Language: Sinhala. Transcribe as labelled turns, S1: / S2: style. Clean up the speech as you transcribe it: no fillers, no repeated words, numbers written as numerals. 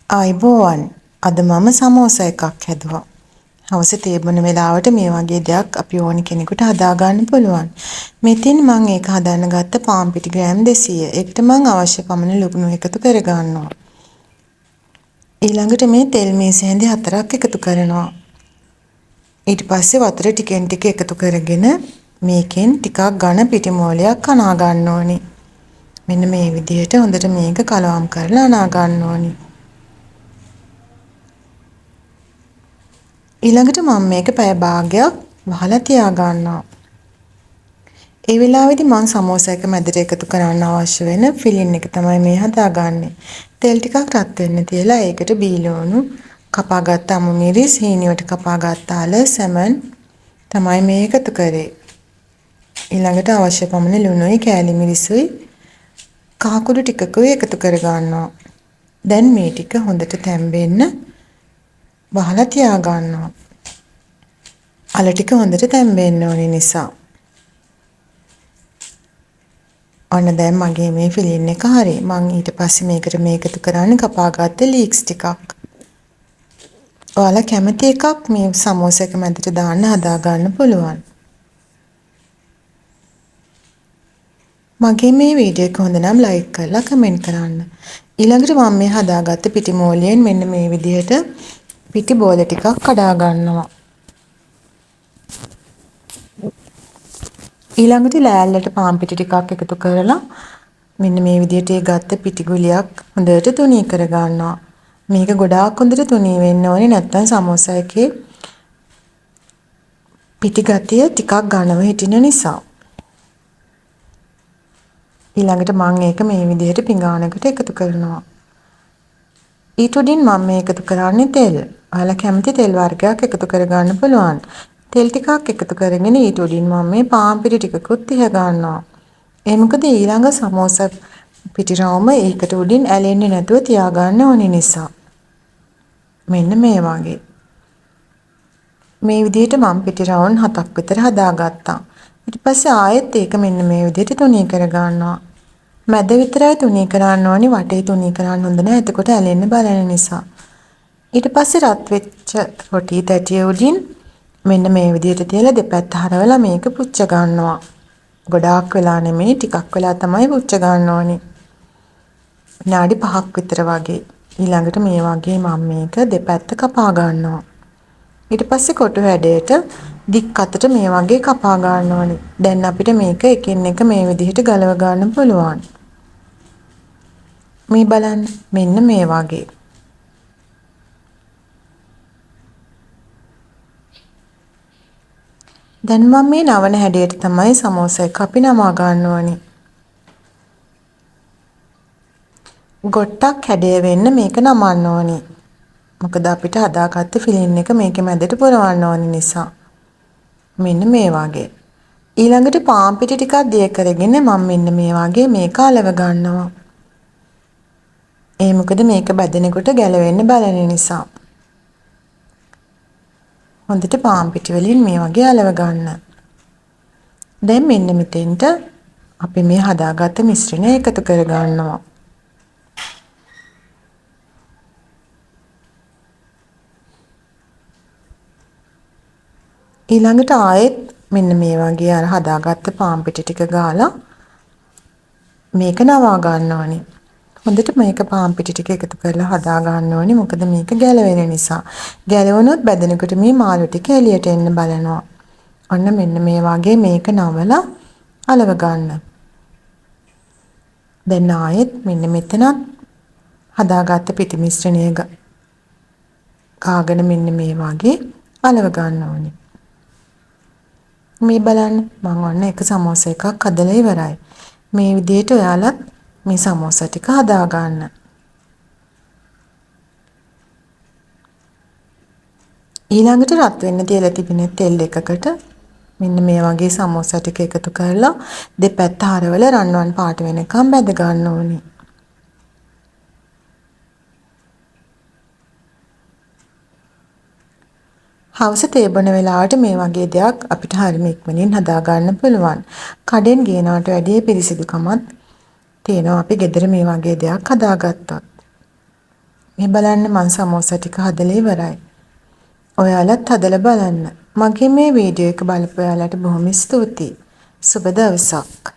S1: ආයිබෝවන් අද මම සමෝසා එකක් හැදුවා. හවස තේ බොන වෙලාවට මේ වගේ දෙයක් අපි ඕනි කෙනෙකුට හදා ගන්න පුළුවන්. මෙතින් මම ඒක හදන්න ගත්ත පාන් පිටි ග්‍රෑම් 200. ඒකට මම අවශ්‍ය පමණ ලුණු එකතු කර ගන්නවා. ඊළඟට මේ තෙල් මේස හැඳි 4ක් එකතු කරනවා. ඊට පස්සේ වතුර ටිකෙන් ටික එකතු කරගෙන මේකෙන් ටිකක් ඝන පිටි මෝලයක් අනා ගන්න ඕනි. මෙන්න මේ විදිහට හොඳට මේක කලවම් කරලා අනා ගන්න ඕනි. ඊළඟට මම මේක පැය භාගයක් වහලා තියා ගන්නවා. ඒ වෙලාවේදී මම සමෝසා එක මැදට එකතු කරන්න අවශ්‍ය වෙන ෆිලින් එක තමයි මේ හදාගන්නේ. තෙල් ටිකක් රත් වෙන්න තියලා ඒකට බීලෝණු, කපාගත්ත අමු මිරිස්, හීනියට කපාගත්ත අල, සැමන් තමයි මේ එකතු කරේ. ඊළඟට අවශ්‍ය පමණ ලුණුයි, කෑලි මිරිසුයි, කහ කුඩු ටිකකුයි එකතු කර ගන්නවා. දැන් මේ ටික හොඳට තැම්බෙන්න වහලා තියා ගන්නවා. අල ටික හොඳට තැම්බෙන්න ඕනේ නිසා. ඔන්න දැන් මගේ මේ ෆිලින් එක හරි. මම ඊට පස්සේ මේකට මේකතු කරන්නේ කපාගත්ත ලීක්ස් ටිකක්. ඔයාලා කැමති එකක් මේ සමෝසා එක මැදට දාන්න හදා ගන්න පුළුවන්. මගේ මේ වීඩියෝ එක හොඳ නම් ලයික් කරලා කමෙන්ට් කරන්න. ඊළඟට මම මේ හදාගත්ත පිටි මෝලියෙන් මෙන්න මේ විදිහට පිටි බෝල ටිකක් කඩා ගන්නවා. ඊළඟට ලෑල්ලට පාන් පිටි ටිකක් එකතු කරලා මෙන්න මේ විදිහට ඒ ගත්ත පිටි ගුලියක් හොඳට තුනී කර ගන්නවා. මේක ගොඩාක් හොඳට තුනී වෙන්න ඕනේ නැත්නම් සමෝසා එකේ පිටි ගතිය ටිකක් ඝනව හිටින නිසා. ඊළඟට මම ඒක මේ විදිහට පිඟානකට එකතු කරනවා. ඊට උඩින් මම මේ එකතු කරන්නේ තෙල්. ඔයාලා කැමති තෙල් වර්ගයක් එකතු කර ගන්න පුළුවන්. තෙල් ටිකක් එකතු කරගෙන ඊට උඩින් මම මේ පාන් පිටි ටිකකුත් තිය ගන්නවා. ඒ මොකද ඊළඟ සමෝසා පිටි රවුම ඒකට උඩින් ඇලෙන්නේ නැතුව තියා ගන්න ඕනේ නිසා. මෙන්න මේ වගේ. මේ විදිහට මම පිටි රවුම් 7ක් විතර හදාගත්තා. ඊට පස්සේ ආයෙත් ඒක මෙන්න මේ විදිහට තුනී කර ගන්නවා. මැද විතරයි තුනී කරන්න ඕනි, වටේ තුනී කරන්න හොඳ නැහැ. එතකොට ඇලෙන්න බලන නිසා. ඊට පස්සේ රත් වෙච්ච රොටි තැටිය උඩින් මෙන්න මේ විදිහට තියලා දෙපැත්ත හරවලා මේක පුච්ච ගන්නවා. ගොඩාක් වෙලා නෙමෙයි, ටිකක් වෙලා තමයි පුච්ච ගන්න ඕනි. විනාඩි 5ක් විතර වගේ. ඊළඟට මේ වගේ මම මේක දෙපැත්ත කපා ගන්නවා. ඊට පස්සේ කොටු හැඩයට දික් අතට මේ වගේ කපා ගන්න ඕනේ. දැන් අපිට මේක එකින් එක මේ විදිහට ගලව ගන්න පුළුවන්. මේ බලන්න මෙන්න මේ වගේ. දැන් මම මේ නවන හැඩයට තමයි සමෝසා එක අපි නමා ගන්න ඕනේ. ගොට්ටක් හැඩය වෙන්න මේක නමන්න ඕනේ. මොකද අපිට හදාගත්ත ෆිලින් එක මේකේ මැදට පුරවන්න ඕනේ නිසා. මෙන්න මේ වගේ. ඊළඟට පාන් පිටි ටිකක් දිය කරගෙන මම මෙන්න මේ වගේ මේක අලව ගන්නවා. ඒ මොකද මේක බැදෙනකොට ගැලවෙන්න බලන නිසා. හොඳට පාන් පිටි වලින් මේ වගේ අලව ගන්න. දැන් මෙන්න මෙතෙන්ට අපි මේ හදාගත්ත මිශ්‍රණය එකතු කර ගන්නවා. ඊළඟට ආයෙත් මෙන්න මේ වගේ අර හදාගත්ත පාන් පිටි ටික ගාලා මේක නවා ගන්න ඕනේ. හොඳට මේක පාන් පිටි ටික එකතු කරලා හදා ගන්න ඕනේ. මොකද මේක ගැලවෙන නිසා. ගැලවුණොත් බැදෙනකොට මේ මාළු ටික එළියට එන්න බලනවා. ඔන්න මෙන්න මේ වගේ මේක නවලා අලව ගන්න. දැන් ආයෙත් මෙන්න මෙතනත් හදාගත්ත පිටි මිශ්‍රණය ගාගෙන මෙන්න මේ වගේ අලව ගන්න ඕනේ. මේ බලන්න මම ඔන්න එක සමෝසා එකක් හදලා ඉවරයි. මේ විදිහට ඔයාලත් මේ සමෝසා ටික හදා ගන්න. ඊළඟට රත් වෙන්න තියලා තිබෙන තෙල් එකකට මෙන්න මේ වගේ සමෝසා ටික එකතු කරලා දෙපැත්ත හරවලා රන්වන් පාට වෙනකම් බැද ගන්න ඕනේ. හවස තේ බොන වෙලාවට මේ වගේ දෙයක් අපිට හරිම ඉක්මනින් හදා ගන්න පුළුවන්. කඩෙන් ගේනවට වැඩිය පිරිසිදුකමත් තියෙනවා අපි ගෙදර මේ වගේ දෙයක් හදාගත්තොත්. මේ බලන්න මං සමෝසා ටික හදලා ඉවරයි. ඔයාලත් හදලා බලන්න. මගේ මේ වීඩියෝ එක බලපු ඔයාලට බොහොම ස්තුතියි. සුබ දවසක්.